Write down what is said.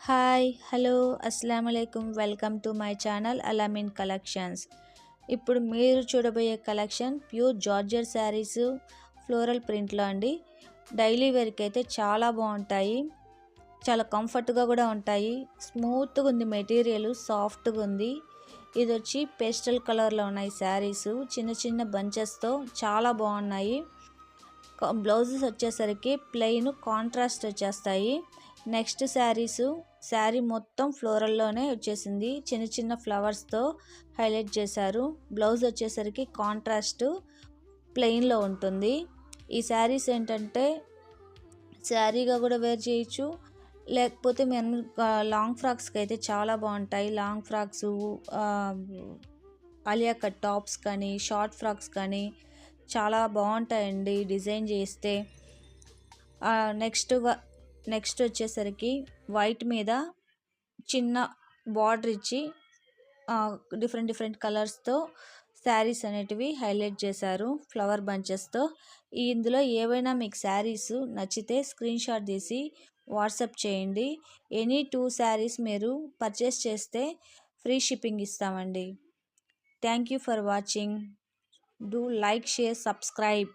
Hi hello అస్సలం అయికం welcome to my channel Alamin collections. ఇప్పుడు మీరు చూడబోయే collection pure georgette sarees floral ప్రింట్లో అండి. డైలీ వేర్కి అయితే చాలా బాగుంటాయి, చాలా కంఫర్ట్గా కూడా ఉంటాయి. స్మూత్గా ఉంది, మెటీరియల్ సాఫ్ట్గా ఉంది. ఇది వచ్చి పేస్టల్ కలర్లో ఉన్నాయి శారీస్, చిన్న చిన్న బంచెస్తో చాలా బాగున్నాయి. బ్లౌజెస్ వచ్చేసరికి ప్లెయిన్ కాంట్రాస్ట్ వచ్చేస్తాయి. నెక్స్ట్ శారీ మొత్తం ఫ్లోరల్లోనే వచ్చేసింది, చిన్న చిన్న ఫ్లవర్స్తో హైలైట్ చేశారు. బ్లౌజ్ వచ్చేసరికి కాంట్రాస్ట్ ప్లెయిన్లో ఉంటుంది. ఈ శారీస్ ఏంటంటే శారీగా కూడా వేర్ చేయొచ్చు, లేకపోతే మేము లాంగ్ ఫ్రాక్స్కి అయితే చాలా బాగుంటాయి. Long frocks, Alia cut tops కానీ షార్ట్ ఫ్రాక్స్ కానీ చాలా బాగుంటాయండి డిజైన్ చేస్తే. నెక్స్ట్ వచ్చేసరికి వైట్ మీద చిన్న బార్డర్ ఇచ్చి డిఫరెంట్ కలర్స్తో శారీస్ అనేటివి హైలైట్ చేశారు ఫ్లవర్ బంచెస్తో. ఇందులో ఏవైనా మీకు శారీస్ నచ్చితే స్క్రీన్ షాట్ తీసి వాట్సాప్ చేయండి. ఎనీ 2 శారీస్ మీరు పర్చేస్ చేస్తే ఫ్రీ షిప్పింగ్ ఇస్తామండి. Thank you for watching. Do like, share, subscribe.